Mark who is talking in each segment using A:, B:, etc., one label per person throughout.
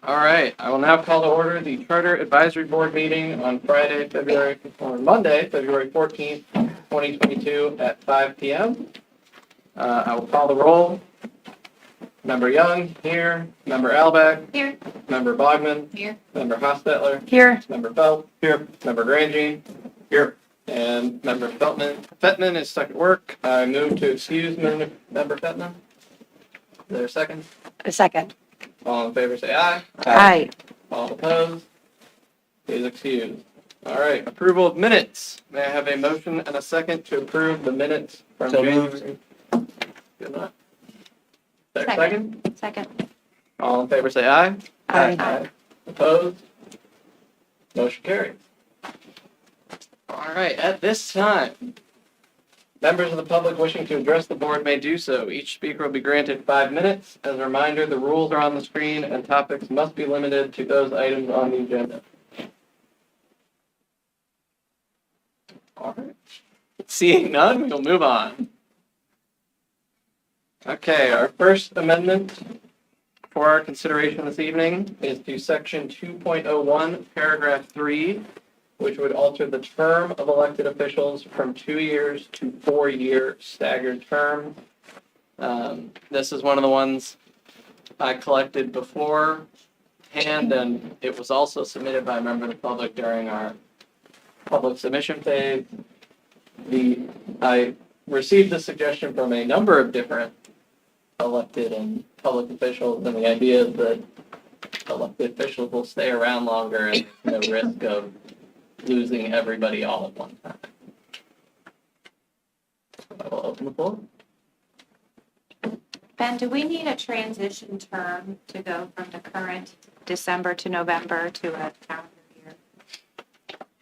A: All right, I will now call to order the Charter Advisory Board meeting on Monday, February 14th, 2022 at 5 p.m. I will call the roll. Member Young, here. Member Albeck.
B: Here.
A: Member Bogman.
B: Here.
A: Member Hostetler.
B: Here.
A: Member Felt. Here. Member Grangine. Here. And Member Fettman is stuck at work. I move to excuse Member Fettman. Is there a second?
B: A second.
A: All in favor say aye.
B: Aye.
A: All opposed? He is excused. All right, approval of minutes. May I have a motion and a second to approve the minutes from
C: So
A: January? Good enough. Is there a second?
B: Second.
A: All in favor say aye.
B: Aye.
A: Opposed? Motion carries. All right, at this time, members of the public wishing to address the board may do so. Each speaker will be granted 5 minutes. As a reminder, the rules are on the screen and topics must be limited to those items on the agenda. All right. Seeing none, we will move on. Okay, our first amendment for our consideration this evening is to section 2.01, paragraph 3, which would alter the term of elected officials from 2 years to 4-year staggered terms. This is one of the ones I collected beforehand, and it was also submitted by a member of the public during our public submission phase. I received this suggestion from a number of different elected and public officials, and the idea is that elected officials will stay around longer and no risk of losing everybody all at one time. I will open the floor.
B: Ben, do we need a transition term to go from the current December to November to a calendar year?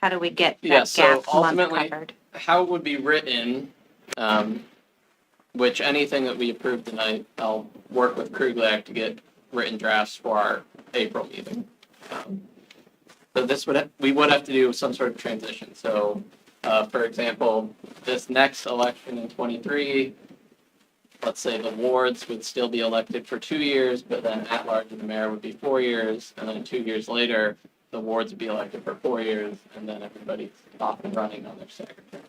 B: How do we get
A: Yeah,
B: that
A: so
B: gap month
A: ultimately-
B: covered?
A: How it would be written, which anything that we approve tonight, I'll work with Kruglack to get written drafts for our April meeting. So we would have to do some sort of transition. So, for example, this next election in 23, let's say the wards would still be elected for 2 years, but then at large and the mayor would be 4 years, and then 2 years later, the wards would be elected for 4 years, and then everybody's off and running on their second term.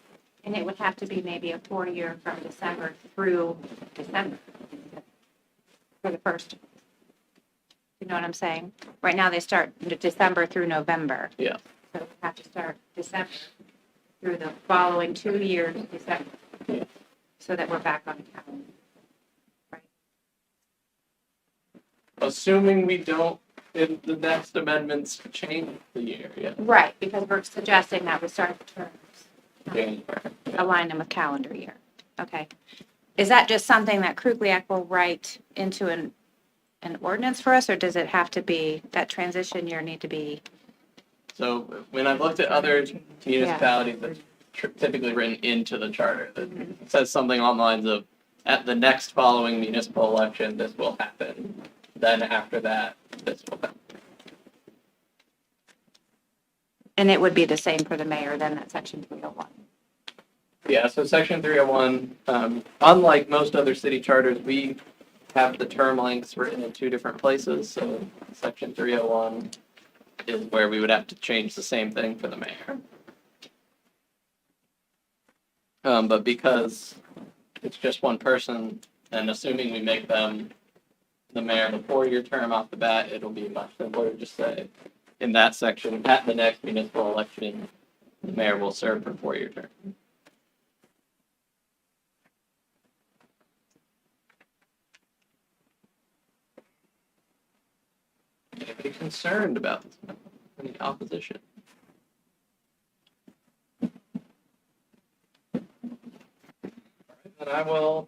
B: And it would have to be maybe a 4-year from December through December for the first. You know what I'm saying? Right now, they start December through November.
A: Yeah.
B: So we have to start December through the following 2 years, December.
A: Yeah.
B: So that we're back on the calendar.
A: Assuming we don't, if the next amendments change the year, yeah.
B: Right, because we're suggesting that we start the terms,
A: January.
B: align them with calendar year. Okay. Is that just something that Kruglack will write into an ordinance for us, or does it have to be, that transition year need to be?
A: So when I've looked at other municipalities, that's typically written into the charter. That says something along the lines of, at the next following municipal election, this will happen. Then after that, this will happen.
B: And it would be the same for the mayor, then, that section 301.
A: Yeah, so section 301, unlike most other city charters, we have the term lengths written in 2 different places. So section 301 is where we would have to change the same thing for the mayor. But because it's just one person, and assuming we make them the mayor the 4-year term off the bat, it'll be much simpler to just say, in that section, at the next municipal election, the mayor will serve for a 4-year term. Anybody concerned about this? Any opposition? All right, then I will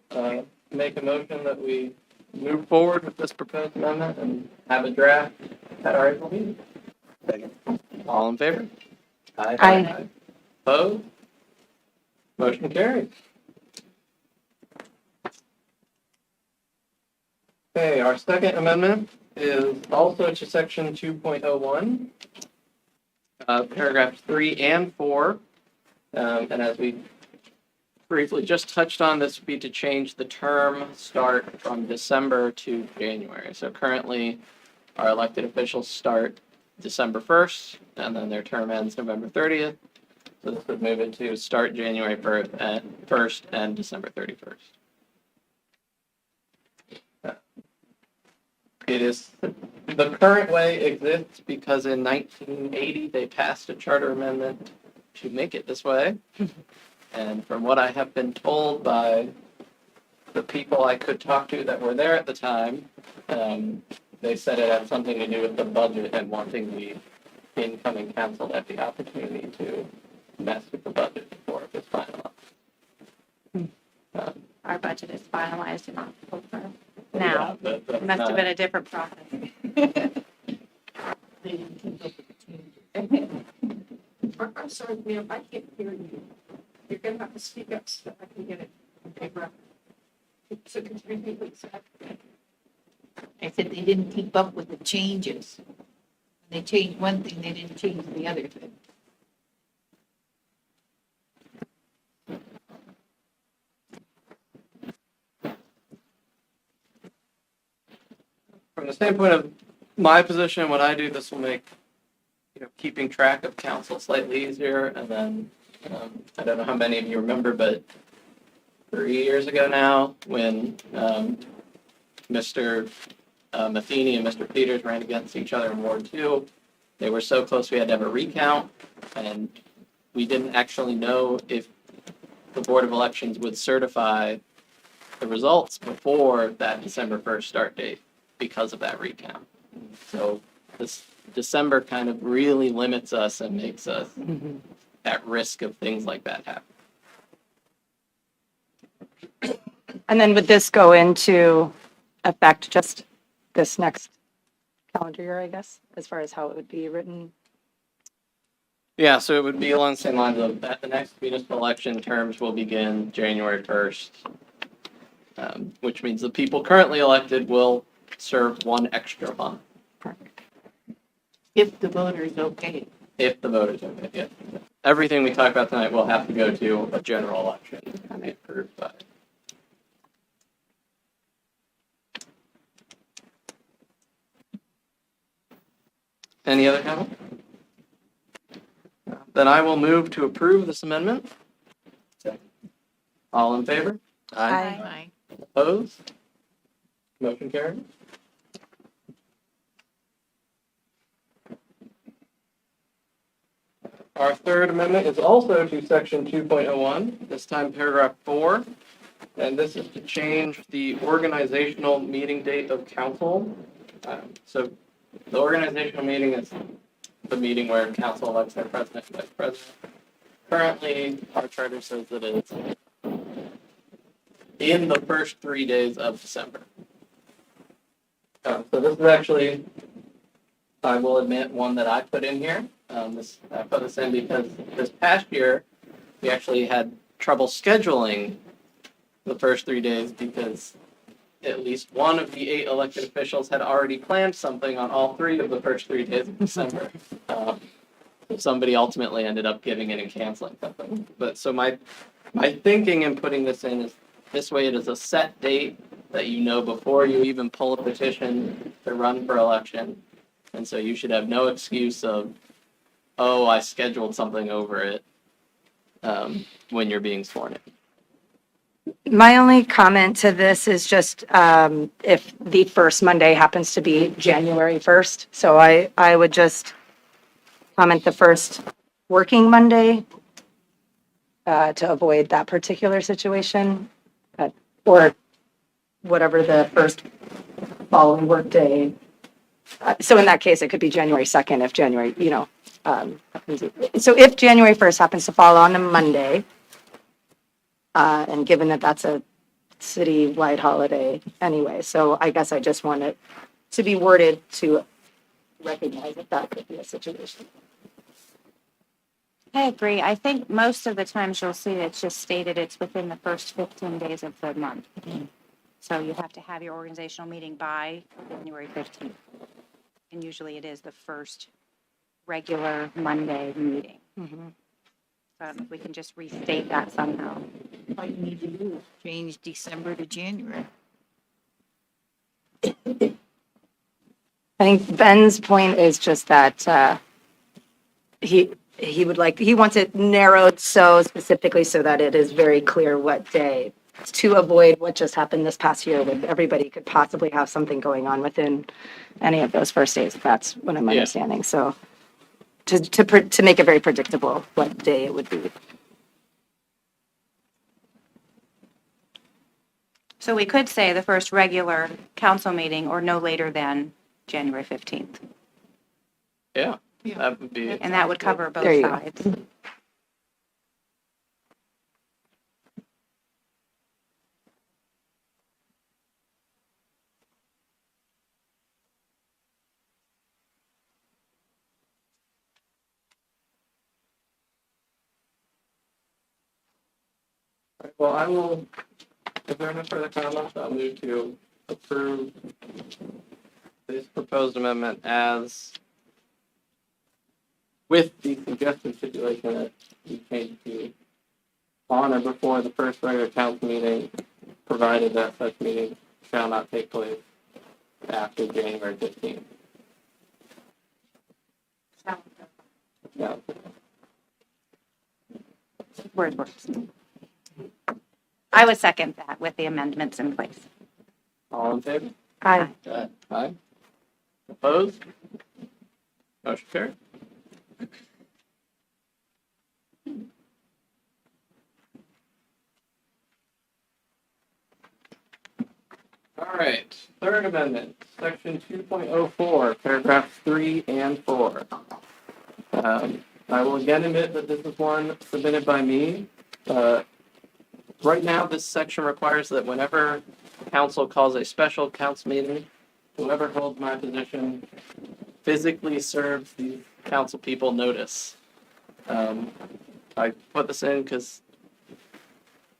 A: make a motion that we move forward with this proposed amendment and have a draft at our April meeting.
C: Second.
A: All in favor?
B: Aye.
A: Opposed? Motion carries. Okay, our second amendment is also to section 2.01, paragraphs 3 and 4. And as we briefly just touched on, this would be to change the term start from December to January. So currently, our elected officials start December 1st, and then their term ends November 30th. So this would move it to start January 1st and December 31st. It is, the current way exists because in 1980, they passed a charter amendment to make it this way. And from what I have been told by the people I could talk to that were there at the time, they said it had something to do with the budget and wanting the incoming council to have the opportunity to mess with the budget before it was finalized.
B: Our budget is finalized in October
A: Yeah,
B: now.
A: but
B: It must have been a different process.
C: I'm sorry, ma'am, I can't hear you. You're gonna have to speak up so I can get it on paper. So could you repeat what you said?
D: I said they didn't keep up with the changes. When they changed one thing, they didn't change the other thing.
A: From the standpoint of my position, what I do, this will make, keeping track of council slightly easier. And then, I don't know how many of you remember, but 3 years ago now, when Mr. Matheny and Mr. Peters ran against each other in Ward 2, they were so close we had to have a recount, and we didn't actually know if the Board of Elections would certify the results before that December 1st start date because of that recount. So this December kind of really limits us and makes us at risk of things like that happening.
E: And then would this go into effect just this next calendar year, I guess, as far as how it would be written?
A: Yeah, so it would be along the same lines of that the next municipal election terms will begin January 1st, which means the people currently elected will serve one extra month
D: If the voter is okay.
A: if the voters okay. Yeah. Everything we talk about tonight will have to go to a general election and be approved by. Any other comment? Then I will move to approve this amendment. All in favor?
D: Aye.
A: Opposed? Motion carried. Our third amendment is also to section 2.01, this time paragraph 4. And this is to change the organizational meeting date of council. So the organizational meeting is the meeting where council elects their president and vice president. Currently, our charter says that it's in the first 3 days of December. So this is actually, I will admit, one that I put in here. I put this in because this past year, we actually had trouble scheduling the first 3 days because at least one of the 8 elected officials had already planned something on all 3 of the first 3 days of December. Somebody ultimately ended up giving in and canceling something. But so my thinking in putting this in is this way it is a set date that you know before you even pull a petition to run for election. And so you should have no excuse of, oh, I scheduled something over it when you're being sworn in.
E: My only comment to this is just if the first Monday happens to be January 1st. So I would just comment the first working Monday to avoid that particular situation. Or whatever the first following workday. So in that case, it could be January 2nd if January, so if January 1st happens to fall on a Monday, and given that that's a city-wide holiday anyway, so I guess I just want it to be worded to recognize that that could be a situation.
B: I agree. I think most of the times you'll see it's just stated it's within the first 15 days of the month. So you have to have your organizational meeting by January 15th. And usually it is the first regular Monday meeting.
E: Mhm.
B: So I don't know if we can just restate that somehow.
D: All you need to do is change December to January.
E: I think Ben's point is just that he he wants it narrowed so specifically so that it is very clear what day, to avoid what just happened this past year when everybody could possibly have something going on within any of those first days. That's what I'm
A: Yeah.
E: understanding. So to make it very predictable what day it would be.
B: So we could say the first regular council meeting or no later than January 15th.
A: Yeah,
D: Yeah.
A: that would be.
B: And that would cover both
E: There you go.
B: sides.
A: Well, I will, if there are no further comments, I'll move to approve this proposed amendment as with the suggested stipulation that we change to on or before the first regular council meeting, provided that such meeting shall not take place after January 15th. Yeah.
B: Words. I would second that with the amendments in place.
A: All in favor?
E: Aye.
A: Aye. Opposed? Motion carried. All right, third amendment, section 2.04, paragraphs 3 and 4. I will again admit that this is one submitted by me. Right now, this section requires that whenever council calls a special council meeting, whoever holds my position physically serves the council people notice. I put this in because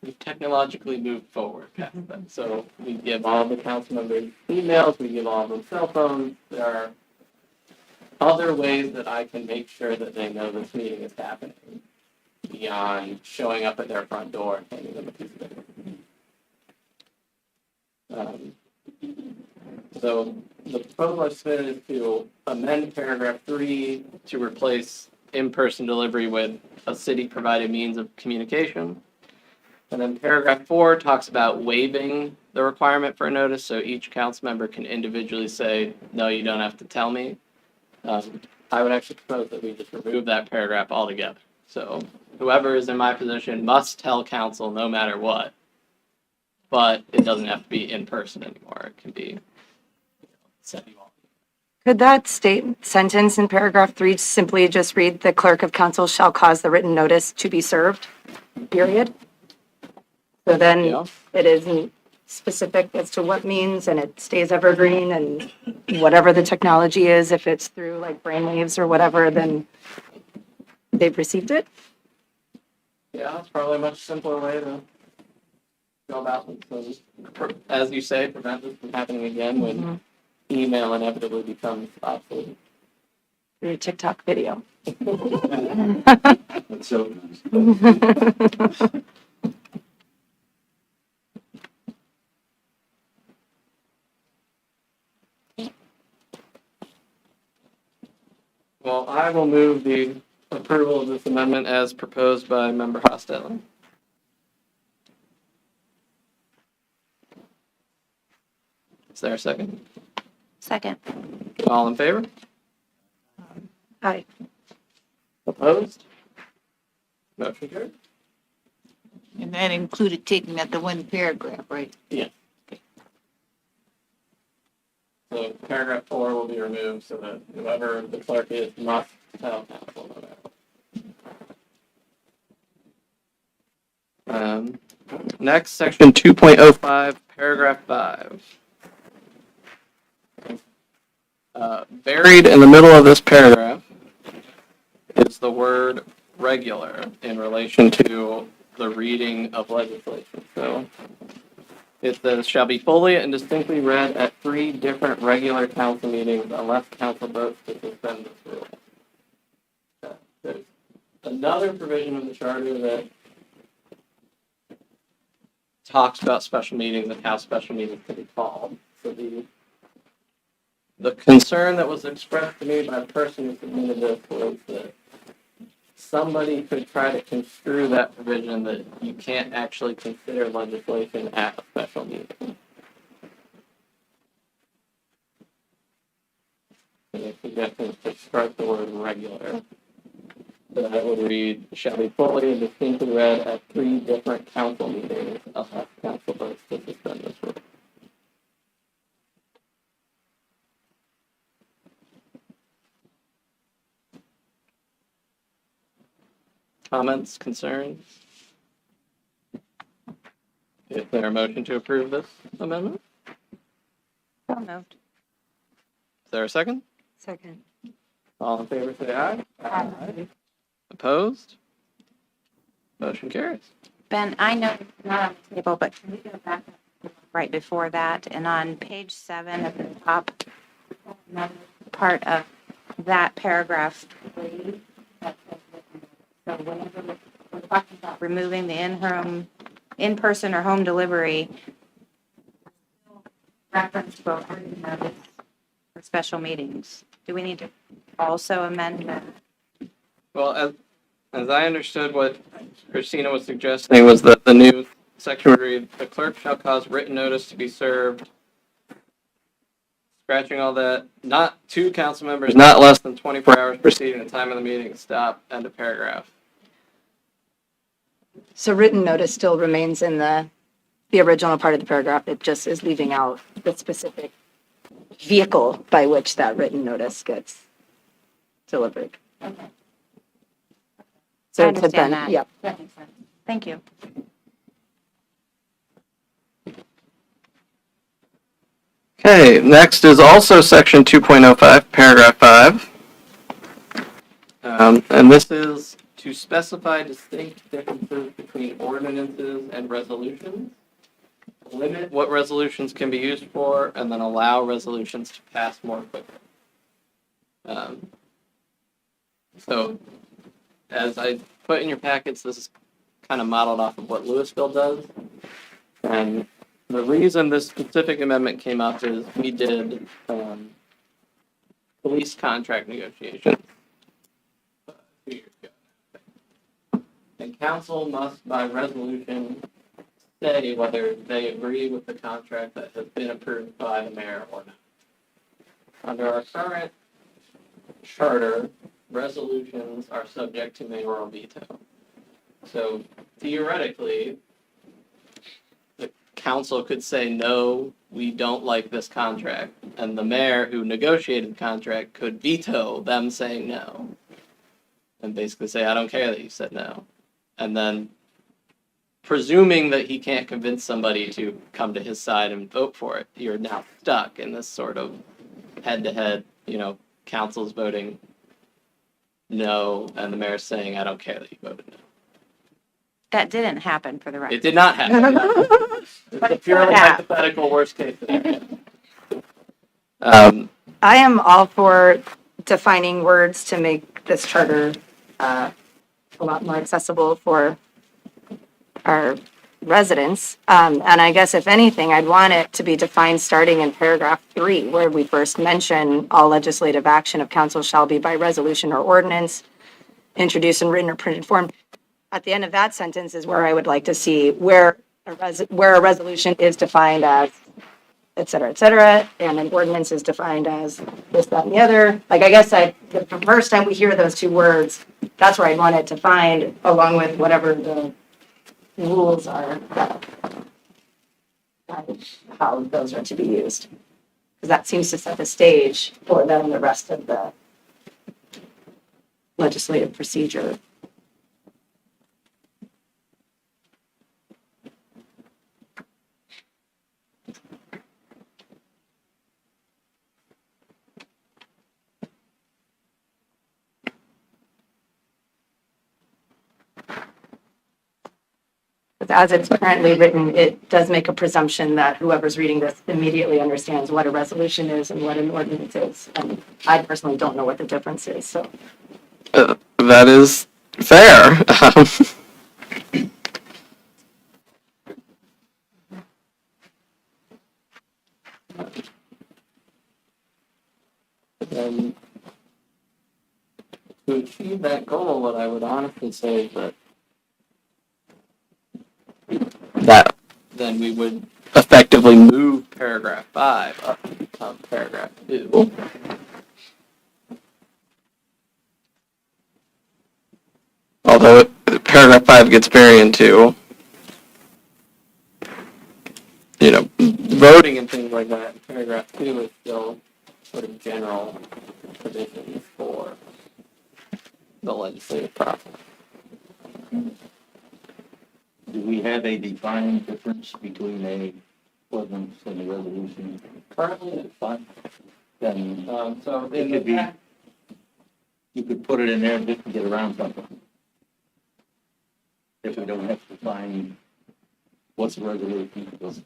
A: we've technologically moved forward past that. So we give all the council members emails, we give all of them cell phones. There are other ways that I can make sure that they know this meeting is happening beyond showing up at their front door and handing them a piece of paper. So the proposal I submitted is to amend paragraph 3 to replace in-person delivery with a city-provided means of communication. And then paragraph 4 talks about waiving the requirement for a notice, so each council member can individually say, no, you don't have to tell me. I would actually propose that we just remove that paragraph altogether. So whoever is in my position must tell council no matter what, but it doesn't have to be in person anymore. It can be sent you all.
E: Could that sentence in paragraph 3 simply just read, the clerk of council shall cause the written notice to be served, period? So then
A: Yeah.
E: it isn't specific as to what means, and it stays evergreen, and whatever the technology is, if it's through like brainwaves or whatever, then they've received it.
A: Yeah, it's probably a much simpler way to go about it. So, as you say, prevent this from happening again when email inevitably becomes obsolete.
E: Through a TikTok video.
F: That's so nice.
A: Well, I will move the approval of this amendment as proposed by Member Hostetler. Is there a second?
B: Second.
A: All in favor?
E: Aye.
A: Opposed? Motion carried.
D: And that included taking out the one paragraph, right?
A: So paragraph 4 will be removed so that whoever the clerk is must tell council no matter what. Next, section 2.05, paragraph 5. Buried in the middle of this paragraph is the word regular in relation to the reading of legislation. So it says, shall be fully and distinctly read at 3 different regular council meetings unless council votes to suspend this rule. There's another provision of the charter that talks about special meetings and how special meetings can be called. So the The concern that was expressed to me by the person who submitted this was that somebody could try to construe that provision that you can't actually consider legislation at a special meeting. And they suggested to strike the word regular. So that would read, shall be fully and distinctly read at 3 different council meetings unless council votes to suspend this rule. Comments, concerns? Is there a motion to approve this amendment?
B: So moved.
A: Is there a second?
E: Second.
A: All in favor, say aye.
B: Aye.
A: Opposed? Motion carries.
B: Ben, I know it's not on the table, but can we go back right before that? And on page 7 at the top, another part of that paragraph 3. that says, So whenever we're talking about removing the in-person or home delivery, reference to a written notice for special meetings. Do we need to also amend that?
A: Well, as I understood what Christina was suggesting was that the new section would read, the clerk shall cause written notice to be served, scratching all that, not to council members, not less than 24 hours preceding the time of the meeting, stop, end of paragraph.
E: So written notice still remains in the original part of the paragraph. It just is leaving out the specific vehicle by which that written notice gets delivered.
B: Okay.
E: So
B: I
E: it had
B: understand
E: been-
B: that.
E: Yep.
B: That makes sense. Thank you.
A: Okay, next is also section 2.05, paragraph 5. And this is to specify distinct differences between ordinances and resolutions, limit what resolutions can be used for, and then allow resolutions to pass more quickly. So, as I put in your packets, this is kind of modeled off of what Louisville does. And the reason this specific amendment came up is we did police contract negotiations 2 years ago. And council must, by resolution, say whether they agree with the contract that has been approved by the mayor or not. Under our current charter, resolutions are subject to mayoral veto. So theoretically, the council could say, no, we don't like this contract. And the mayor who negotiated the contract could veto them saying no. And basically say, I don't care that you said no. And then presuming that he can't convince somebody to come to his side and vote for it, you're now stuck in this sort of head-to-head, council's voting no, and the mayor's saying, I don't care that you voted no.
B: That didn't happen for the record.
A: It did not happen. It's
B: But
A: a
B: it
A: purely
B: could have.
A: hypothetical worst case scenario.
E: I am all for defining words to make this charter a lot more accessible for our residents. And I guess if anything, I'd want it to be defined starting in paragraph 3, where we first mention all legislative action of council shall be by resolution or ordinance, introduced in written or printed form. At the end of that sentence is where I would like to see where a resolution is defined as et cetera, and an ordinance is defined as this, that, and the other. Like, I guess the first time we hear those 2 words, that's where I'd want it defined, along with whatever the rules are that how those are to be used. Because that seems to set the stage for then the rest of the legislative procedure. As it's currently written, it does make a presumption that whoever's reading this immediately understands what a resolution is and what an ordinance is. And I personally don't know what the difference is, so.
A: That is fair. then to achieve that goal, what I would honestly say is that then we would effectively move paragraph 5 up to become paragraph 2. Although paragraph 5 gets very into, voting and things like that. Paragraph 2 is still sort of general provisions for the legislative process.
F: Do we have a defined difference between a ordinance and a resolution?
A: Currently,
F: It's fine. Then
A: so
F: it could be, you could put it in there just to get around something. If we don't have to find what's a resolution, because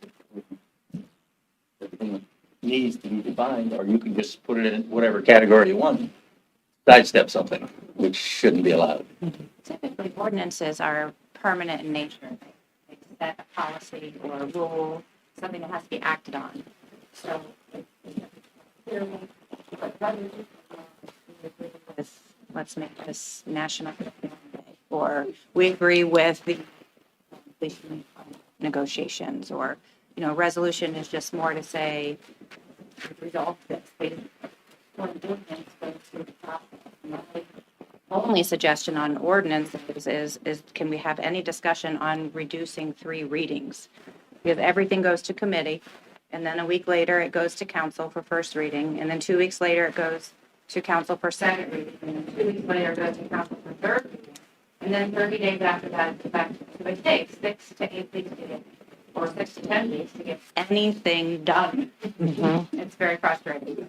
F: everything needs to be defined, or you can just put it in whatever category you want. Sidestep something, which shouldn't be allowed.
B: Typically, ordinances are permanent in nature. They set a policy or a rule, something that has to be acted on. So, let's make this national day, or we agree with the negotiations, or, resolution is just more to say, resolve this. Only suggestion on ordinances is can we have any discussion on reducing 3 readings? Because everything goes to committee, and then a week later, it goes to council for first reading, and then 2 weeks later, it goes to council for second reading, and then 2 weeks later, it goes to council for third reading, and then 30 days after that, it's back. So it takes 6 to 8 weeks to get, or 6 to 10 weeks to get anything done. It's very frustrating.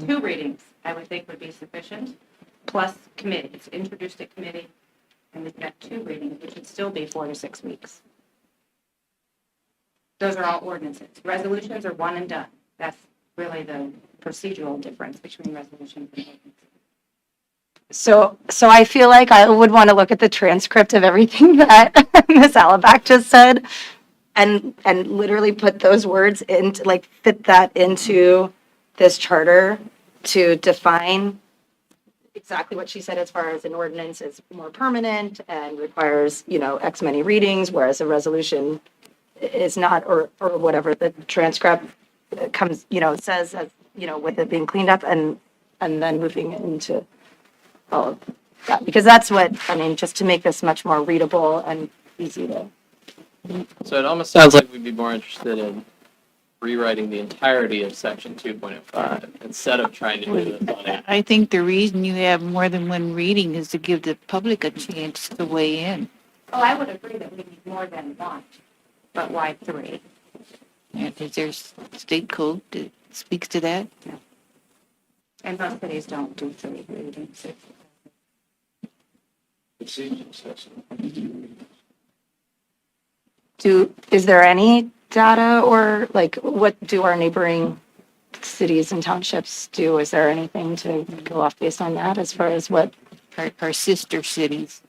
B: 2 readings, I would think, would be sufficient, plus committee. It's introduced at committee, and we've got 2 readings, which would still be 4 to 6 weeks. Those are all ordinances. Resolutions are one and done. That's really the procedural difference between resolutions and ordinances.
E: So I feel like I would want to look at the transcript of everything that Ms. Alabak just said and literally put those words into, like, fit that into this charter to define exactly what she said as far as an ordinance is more permanent and requires, X many readings, whereas a resolution is not, or whatever the transcript comes, says, as, with it being cleaned up and then moving into all of that. Because that's what, just to make this much more readable and easy to.
A: So it almost sounds like we'd be more interested in rewriting the entirety of section 2.05 instead of trying to do this on it.
D: I think the reason you have more than one reading is to give the public a chance to weigh in.
B: Oh, I would agree that we need more than 1, but why 3?
D: And is there state code that speaks to that?
B: And most cities don't do 3 readings.
F: It seems excessive.
E: Is there any data or like what do our neighboring cities and townships do? Is there anything to go off based on that as far as what?
D: Our sister cities,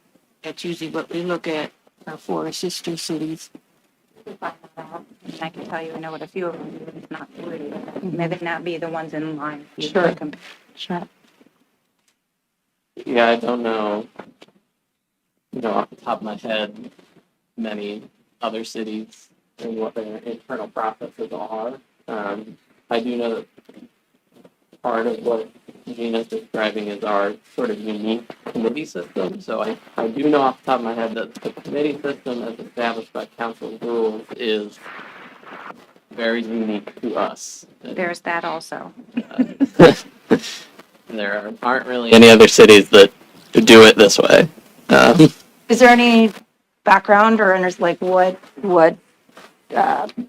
D: that's usually what we look at, our 4 sister cities.
B: And I can tell you, I know what a few of them do, it's not 3. Maybe not be the ones in line.
E: Sure. Sure.
A: Yeah, I don't know, off the top of my head, many other cities and what their internal processes are. I do know that part of what Gina's describing is our sort of unique committee system. So I do know off the top of my head that the committee system as established by council rules is very unique to us.
B: There's that also.
A: There aren't really any other cities that do it this way.
E: Is there any background or like what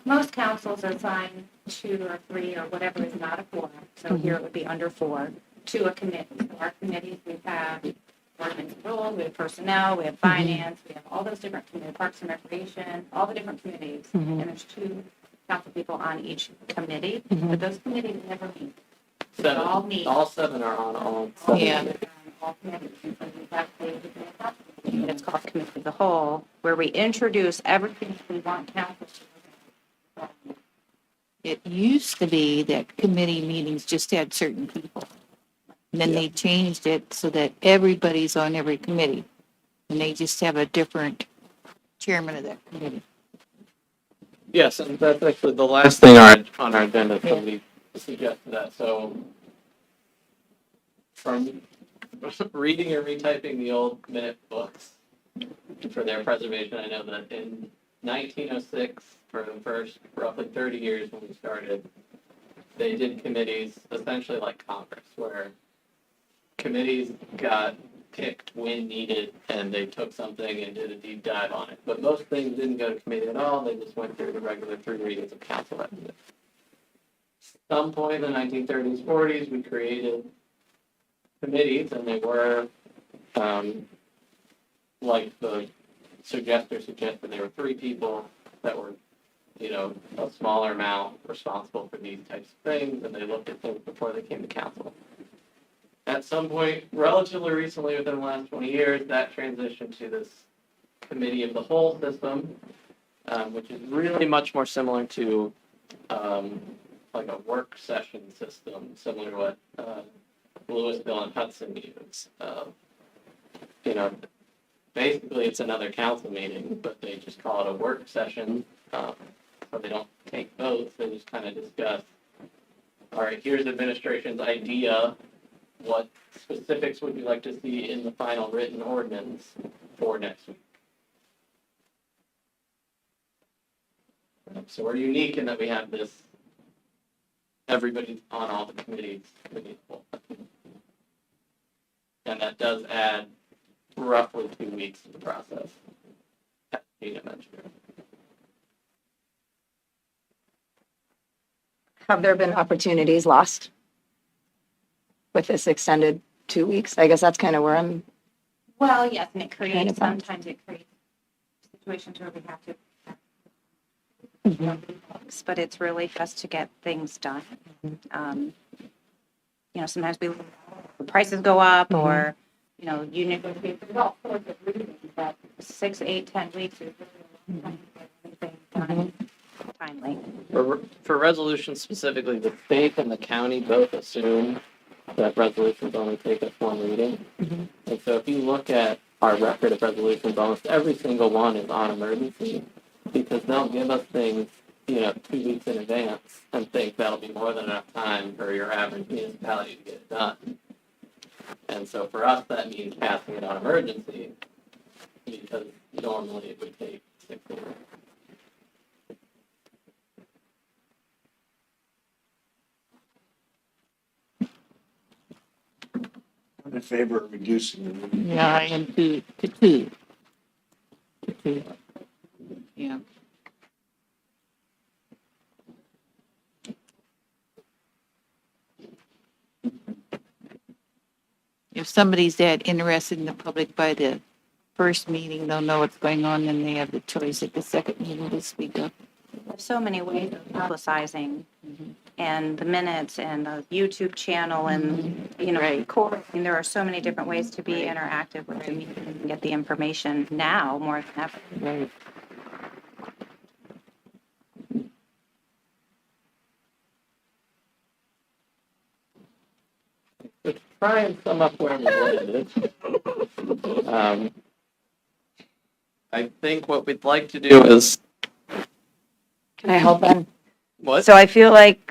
B: Most councils are assigned 2 or 3 or whatever is not a quorum. So here it would be under 4 to a committee. So our committees, we have ordinance and rule, we have personnel, we have finance, we have all those different committees, parks and recreation, all the different committees. And there's 2 council people on each committee, but those committees never meet. They all meet.
A: All 7 are on all 7.
D: Yeah.
B: All committees. And so we've got it's called committee of the whole, where we introduce everything we want council to look at.
D: It used to be that committee meetings just had certain people. And then they changed it so that everybody's on every committee. And they just have a different chairman of that committee.
A: Yes, and that's actually the last thing on our agenda, somebody suggested that, so from reading or retyping the old minute books for their preservation, I know that in 1906, for the first roughly 30 years when we started, they did committees essentially like Congress, where committees got picked when needed and they took something and did a deep dive on it. But most things didn't go to committee at all, they just went through the regular 3 readings of council that did it. Some point in the 1930s, 40s, we created committees, and they were, like the suggester suggested, there were 3 people that were, a smaller amount responsible for these types of things, and they looked at things before they came to council. At some point, relatively recently, within the last 20 years, that transitioned to this committee of the whole system, which is really much more similar to like a work session system, similar to what Louisville and Hudson use. Basically it's another council meeting, but they just call it a work session. So they don't take votes, they just kind of discuss, all right, here's administration's idea. What specifics would you like to see in the final written ordinance for next week? So we're unique in that we have this, everybody on all the committees. And that does add roughly 2 weeks to the process. As Gina mentioned.
E: Have there been opportunities lost with this extended 2 weeks? I guess that's kind of where I'm,
B: Well, yes, and it
E: Kind
B: creates,
E: of
B: sometimes it creates situations where we have to. But it's really just to get things done. Sometimes the prices go up or, you negotiate the all sorts of reasons, but 6, 8, 10 weeks is really a long time to get everything done timely.
A: For resolutions specifically, the state and the county both assume that resolutions only take up 1 reading. And so if you look at our record of resolutions, almost every single one is on emergency, because they'll give us things, 2 weeks in advance and think that'll be more than enough time for your average municipality to get it done. And so for us, that means passing it on emergency, because normally it would take 6 weeks.
G: I'm in favor of reducing the reading.
D: Yeah, I am to 2. To 2. Yeah. If somebody's that interested in the public by the first meeting, they'll know what's going on, and they have the choice at the second meeting to speak up.
B: There's so many ways of publicizing and the minutes and the YouTube channel and,
D: Right.
B: recording. There are so many different ways to be interactive with the meeting and get the information now more than ever.
D: Right.
A: To try and sum up where we landed, I think what we'd like to do is
E: can I help then?
A: what?
E: So I feel like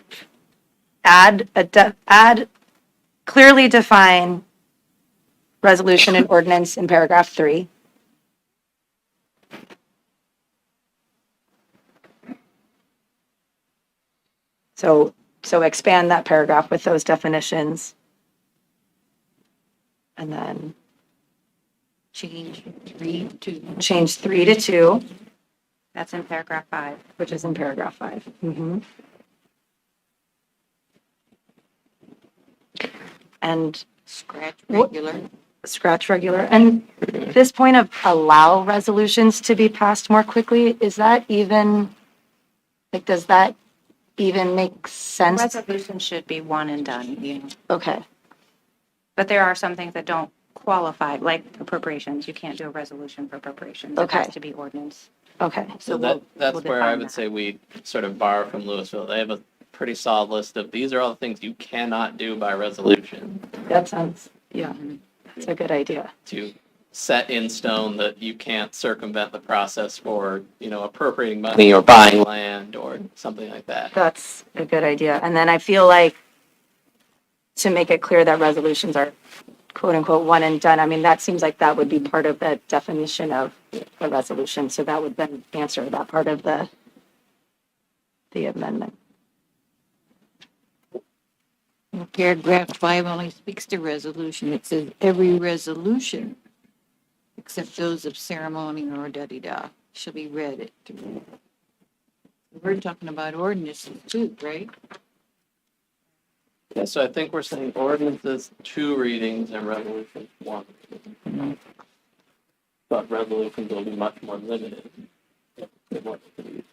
E: add clearly define resolution and ordinance in paragraph 3. So expand that paragraph with those definitions. And then
D: Change 3 to
E: change 3 to 2,
B: That's in paragraph 5.
E: which is in paragraph 5. And
D: scratch
E: What-
D: regular.
E: scratch regular. And this point of allow resolutions to be passed more quickly, is that even, does that even make sense?
B: Resolution should be one and done,
E: Okay,
B: But there are some things that don't qualify, like appropriations. You can't do a resolution for appropriations. It
E: Okay.
B: has to be ordinance.
E: okay.
A: So
B: we'll
A: that's where I
B: define
A: would
B: that.
A: say we sort of borrow from Louisville. They have pretty solid list of these are all the things you cannot do by resolution
E: That sounds, yeah, that's a good idea.
A: to set in stone that you can't circumvent the process for, appropriating money or buying land or something like that.
E: That's a good idea. And then I feel like to make it clear that resolutions are quote unquote one and done, I mean, that seems like that would be part of the definition of a resolution. So that would then answer that part of the amendment.
D: Well, Paragraph 5 only speaks to resolution. It says every resolution, except those of ceremony or da-di-da, shall be read it through. We're talking about ordinances too, right?
A: Yeah, so I think we're saying ordinances 2 readings and resolutions 1 reading. But resolutions will be much more limited than what these.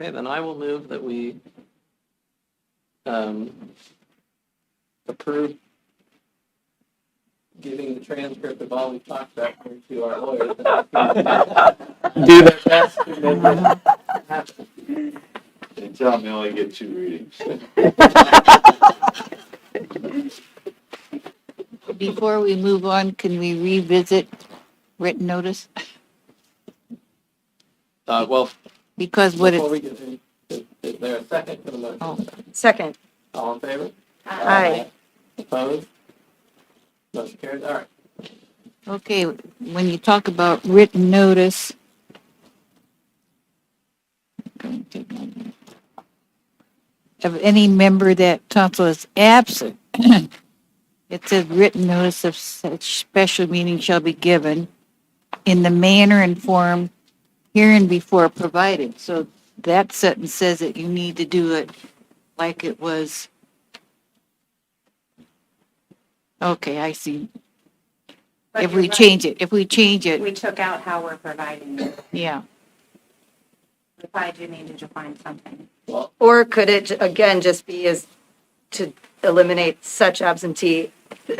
A: Okay, then I will move that we approve giving the transcript of all we talked about here to our lawyers. Do their best to make it happen.
G: And tell me only get 2 readings.
D: Before we move on, can we revisit written notice?
A: Well,
D: Because what
A: before
D: it,
A: we get in, is there a second to the motion?
D: Oh.
E: Second,
A: All in favor?
E: aye.
A: Opposed? Motion carries. All right.
D: okay, when you talk about written notice, of any member that council is absent, it says written notice of such special meeting shall be given in the manner and form hereinbefore provided. So that sentence says that you need to do it like it was. Okay, I see.
B: But
D: If
B: you're
D: we
B: right.
D: change it,
B: We took out how we're providing it.
D: yeah.
B: We probably do need to define something.
A: Well,
E: Or could it, again, just be as to eliminate such absentee?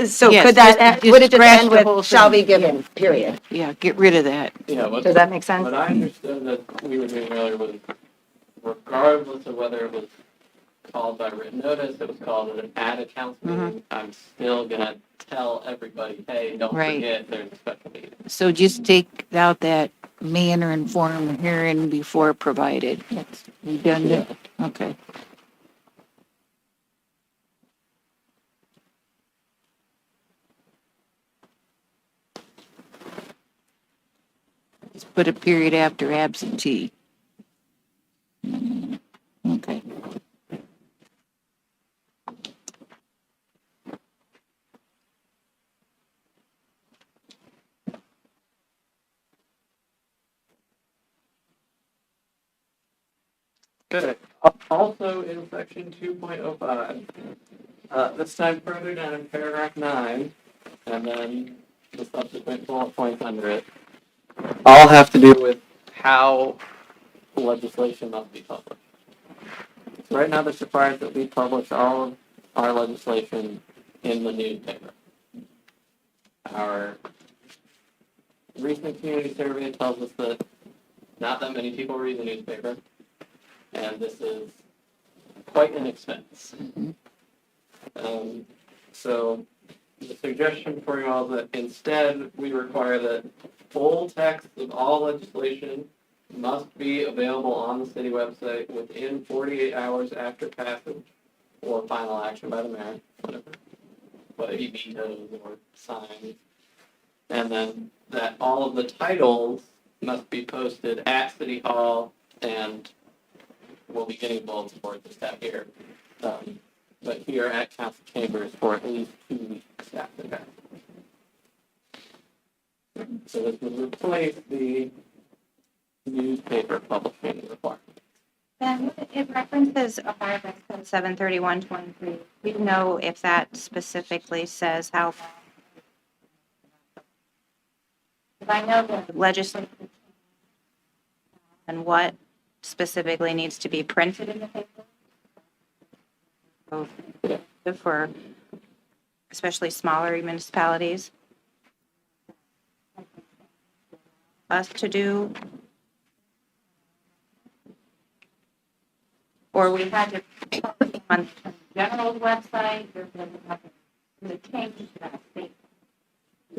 E: So
D: Yes,
E: could that,
D: just
E: would it just
D: scratch
E: end
D: the whole
E: with shall be
D: thing.
E: given, period?
D: Yeah, get rid of that.
A: yeah,
E: Does that make sense?
A: what I understood that we were doing earlier was regardless of whether it was called by written notice, it was called at a council meeting, I'm still gonna tell everybody, hey, don't
D: Right.
A: forget there's a special meeting.
D: So just take out that manner and form herein before provided. That's redundant. Okay. Just put a period after absentee. Okay.
A: Good. Also in section 2.05, this time further down in paragraph 9, and then the subsequent bullet points under it, all have to do with how legislation must be published. So right now, this requires that we publish all of our legislation in the newspaper. Our recent community survey tells us that not that many people read the newspaper, and this is quite an expense. So the suggestion for you all is that instead we require that full text of all legislation must be available on the city website within 48 hours after passage or final action by the mayor, whether he vetoes or signs. And then that all of the titles must be posted at City Hall, and we'll be getting bulletin boards and stuff here. But here at council chambers for at least 2 weeks after that. So this would replace the newspaper publishing requirement.
B: Then it references Ohio Revised Code 73123. We know if that specifically says how. If I know the legislature and what specifically needs to be printed in the paper. So, for especially smaller municipalities, us to do? Or we had to put it on the general's website, or the change to that state?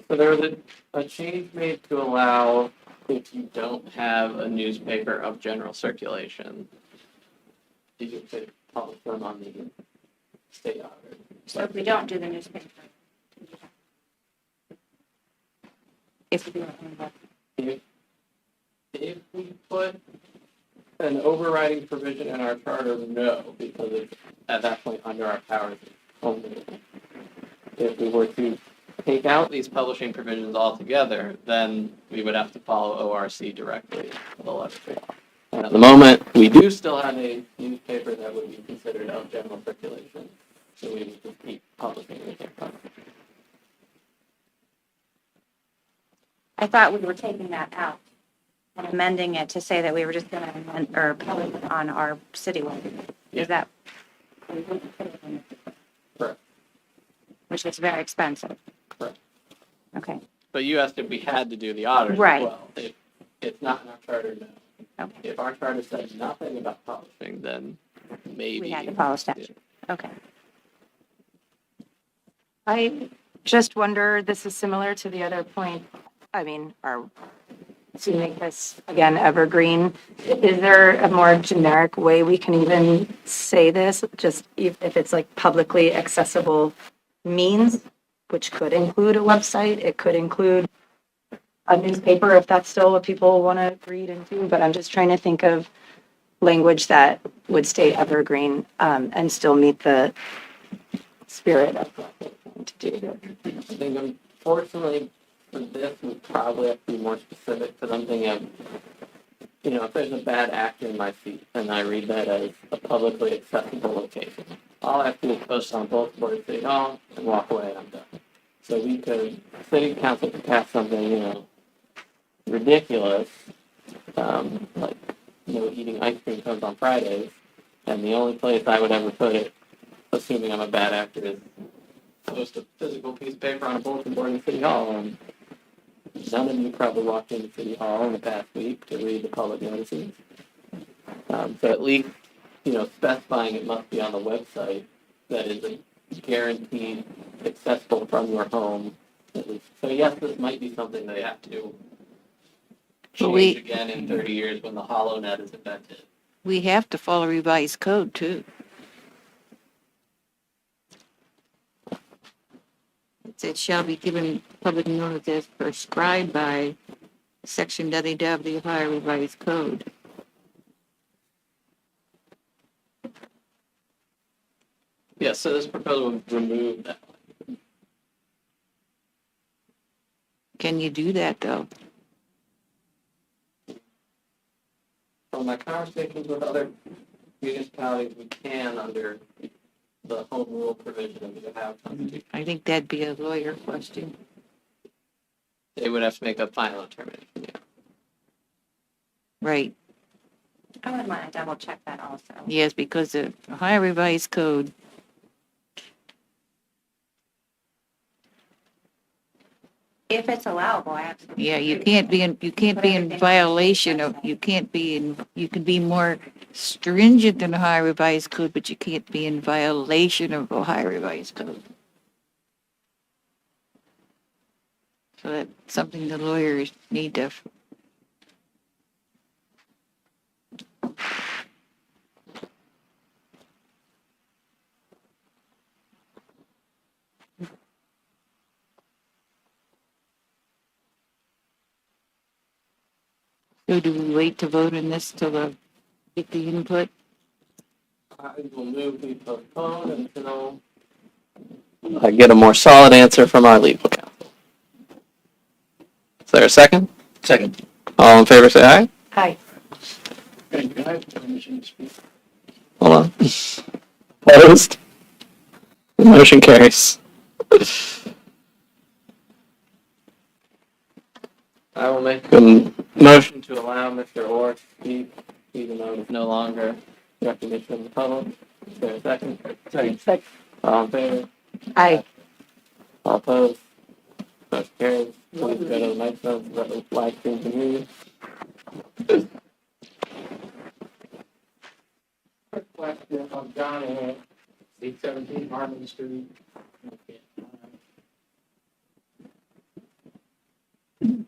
A: So there was a change made to allow if you don't have a newspaper of general circulation, you could publish them on the state auditor.
B: So if we don't do the newspaper. If we do it on the website.
A: If we put an overriding provision in our charter, no, because it's at that point under our powers only. If we were to take out these publishing provisions altogether, then we would have to follow ORC directly for the letter. And at the moment, we do still have a newspaper that would be considered of general circulation, so we would just keep publishing it.
B: I thought we were taking that out and amending it to say that we were just going to amend or publish it on our city website.
A: Yeah.
B: Is that?
A: Correct.
B: Which is very expensive.
A: Correct.
B: Okay,
A: But you asked if we had to do the auditors as
B: Right.
A: well. If it's not in our charter, no.
B: okay.
A: If our charter said nothing about publishing, then maybe.
B: We had to follow statute. Okay.
E: I just wonder, this is similar to the other point, I mean, to make this, again, evergreen, is there a more generic way we can even say this? Just if it's like publicly accessible means, which could include a website, it could include a newspaper if that's still what people want to read and do, but I'm just trying to think of language that would stay evergreen and still meet the spirit of what we're trying to do.
A: I think unfortunately for this, we probably have to be more specific to something of, if there's a bad actor in my seat and I read that as a publicly accessible location, all I have to do is post on both boards, City Hall, and walk away and I'm done. So city council could pass something, ridiculous, like, eating ice cream cones on Fridays, and the only place I would ever put it, assuming I'm a bad actor, is post a physical piece of paper on a bulletin board in City Hall, and none of you probably walked into City Hall in the past week to read the public notices. So at least, specifying it must be on the website that is a guaranteed accessible from your home, at least. So yes, this might be something they have to
D: But we-
A: change again in 30 years when the HoloNet is invented.
D: We have to follow revised code too. It shall be given public notice as prescribed by section WW of the Ohio Revised Code.
A: Yes, so this proposal would remove that.
D: Can you do that though?
A: From my conversations with other municipalities, we can under the home rule provision of the Ohio Constitution.
D: I think that'd be a lawyer question.
A: They would have to make a final determination, yeah.
D: Right,
B: I would want to double check that also.
D: yes, because the Ohio Revised Code,
B: If it's allowable, I absolutely.
D: yeah, you can't be in violation of, you can be more stringent than Ohio Revised Code, but you can't be in violation of Ohio Revised Code. So that's something the lawyers need to. So do we wait to vote on this till get the input?
A: I will move we postpone until I get a more solid answer from our legal counsel. Is there a second?
F: Second.
A: All in favor, say aye.
E: Hi.
F: Can I have permission to speak?
A: Hold on. Opposed? The motion carries. I will make a motion to allow Mr. Orr to speak, even though it's no longer recognition of the public. Is there a second?
F: Second.
A: All in favor?
E: Hi.
A: All opposed? Motion carries. Please go to the microphone so that the live stream can hear you. Quick question on John A. 817 Harmon Street. You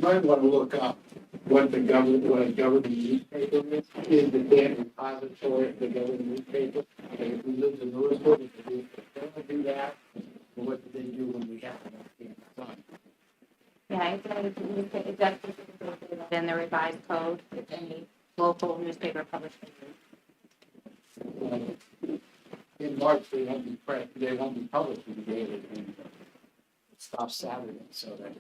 A: might want to look up what a government newspaper is the damn repository of the government newspaper. And if we live in Louisville, if they do that, then what do they do when we have it?
B: Yeah, it does in the revised code, if any local newspaper publishes.
A: In March, they won't be they won't be published in the daily. It stops Saturday, so that.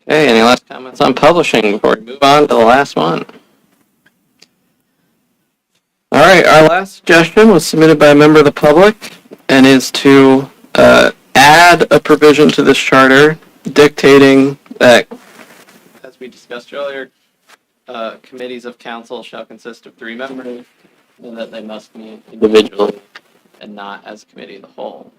A: Okay, any last comments on publishing before we move on to the last one? All right, our last suggestion was submitted by a member of the public and is to add a provision to this charter dictating that, as we discussed earlier, committees of council shall consist of 3 members and that they must meet individually and not as a committee of the whole.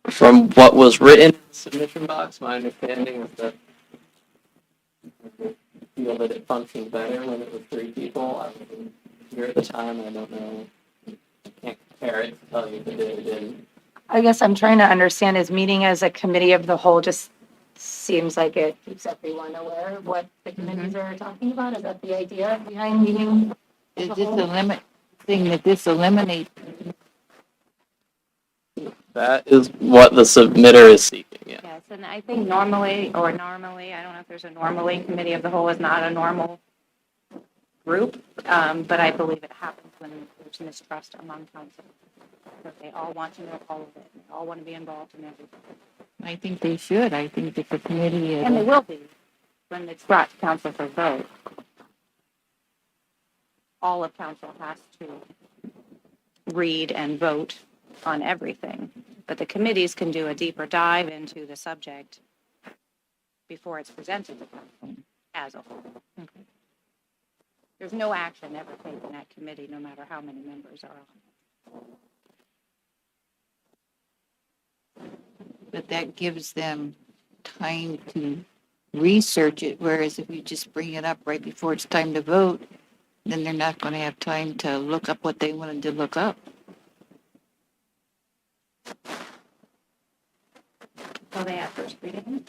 A: From what was written in the submission box, my understanding is that I feel that it functions better when it was 3 people. I wasn't here at the time. I don't know. I can't compare it to tell you if it did or didn't.
E: I guess I'm trying to understand, is meeting as a committee of the whole just seems like it keeps everyone aware of what the committees are talking about? Is that the idea behind meeting?
D: Is this a limit, thing that this eliminates?
A: That is what the submitter is seeking, yeah.
B: Yes, and I think normally, I don't know if there's a normally, committee of the whole is not a normal group, but I believe it happens when there's mistrust among council. That they all want to know all of it, and they all want to be involved in everything.
D: I think they should. I think that the committee
B: And they
D: is,
B: will be when it's brought to council for vote. All of council has to read and vote on everything, but the committees can do a deeper dive into the subject before it's presented to council as a whole.
D: Okay.
B: There's no action ever taken at committee, no matter how many members are on it.
D: but that gives them time to research it, whereas if you just bring it up right before it's time to vote, then they're not going to have time to look up what they wanted to look up.
B: So they have first reading.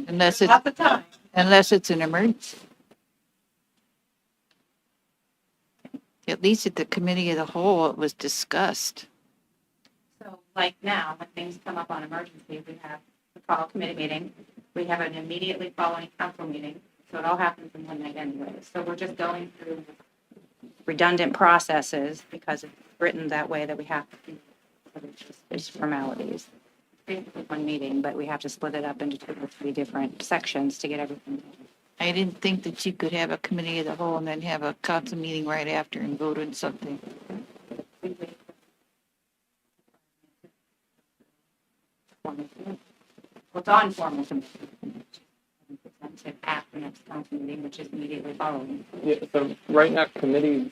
D: Unless it's,
B: Not the time.
D: unless it's an emergency. At least at the committee of the whole, it was discussed.
B: So like now, when things come up on emergency, we call a committee meeting. We have an immediately following council meeting. So it all happens in one night anyway. So we're just going through redundant processes because it's written that way that we have to do. It's formalities. It's one meeting, but we have to split it up into 2 or 3 different sections to get everything done.
D: I didn't think that you could have a committee of the whole and then have a council meeting right after and vote on something.
B: Well, it's on formal submission. Presented at the next council meeting, which is immediately following.
A: Yeah, so right now, committees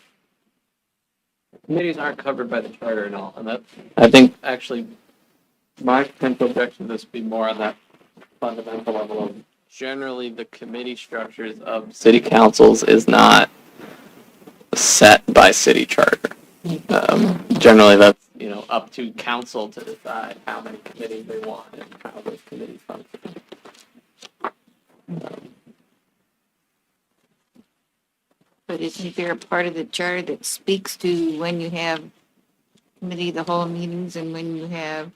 A: aren't covered by the charter and all, and that, I think, actually, my potential objection to this would be more on that fundamental level of, generally, the committee structures of city councils is not set by city charter. Generally, that's, up to council to decide how many committees they want and how those committees function.
D: But isn't there a part of the charter that speaks to when you have committee of the whole meetings and when you have?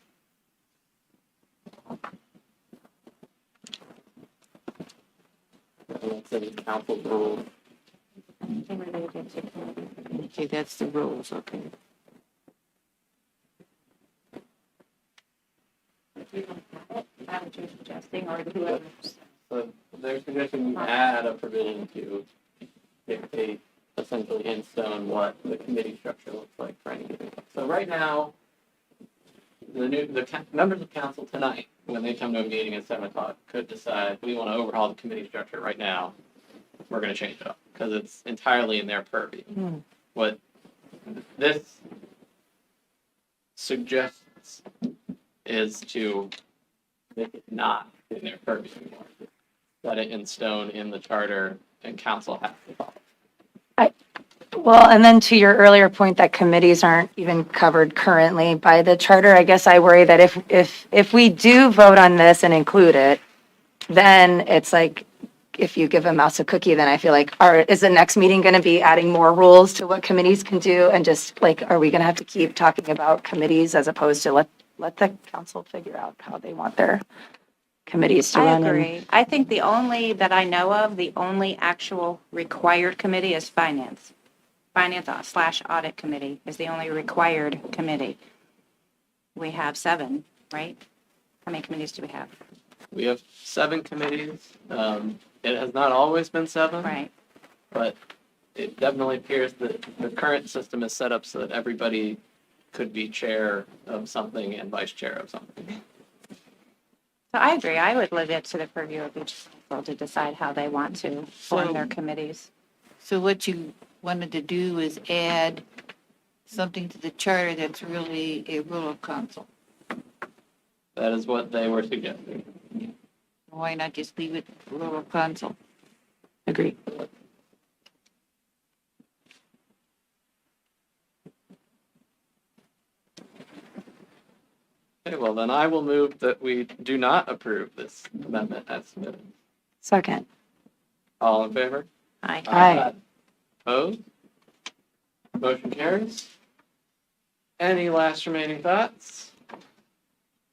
A: That's in the council rules.
B: Anything related to committee.
D: Okay, that's the rules, okay.
B: If you don't have it, is that what you're suggesting, or whoever's?
A: So they're suggesting you add a provision to dictate essentially in stone what the committee structure looks like for any given. So right now, members of council tonight, when they come to a meeting at 7 o'clock, could decide we want to overhaul the committee structure right now. We're going to change it up because it's entirely in their purview. What this suggests is to make it not in their purview anymore. Set it in stone in the charter, and council has to follow.
E: Well, and then to your earlier point that committees aren't even covered currently by the charter, I guess I worry that if we do vote on this and include it, then it's like, if you give a mouse a cookie, then I feel like, is the next meeting going to be adding more rules to what committees can do? And just like, are we going to have to keep talking about committees as opposed to let the council figure out how they want their committees to
B: I
E: run?
B: agree. I think the only that I know of, the only actual required committee is finance. Finance/audit committee is the only required committee. We have 7, right? How many committees do we have?
A: We have 7 committees. It has not always been 7.
B: Right.
A: But it definitely appears that the current system is set up so that everybody could be chair of something and vice chair of something.
B: So I agree. I would leave it to the purview of each council to decide how they want to form their committees.
D: So what you wanted to do is add something to the charter that's really a rule of council.
A: That is what they were suggesting.
D: Why not just leave it rule of council?
E: Agree.
A: Okay, well then I will move that we do not approve this amendment as submitted.
E: Second.
A: All in favor?
B: Aye.
E: Aye.
A: Opposed? Motion carries. Any last remaining thoughts?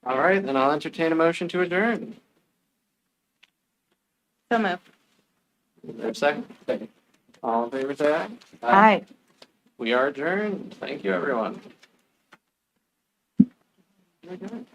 A: All right, then I'll entertain a motion to adjourn.
B: So move.
A: Is there a second? Second. All in favor, say aye.
E: Aye.
A: We are adjourned. Thank you, everyone. You're adjourned.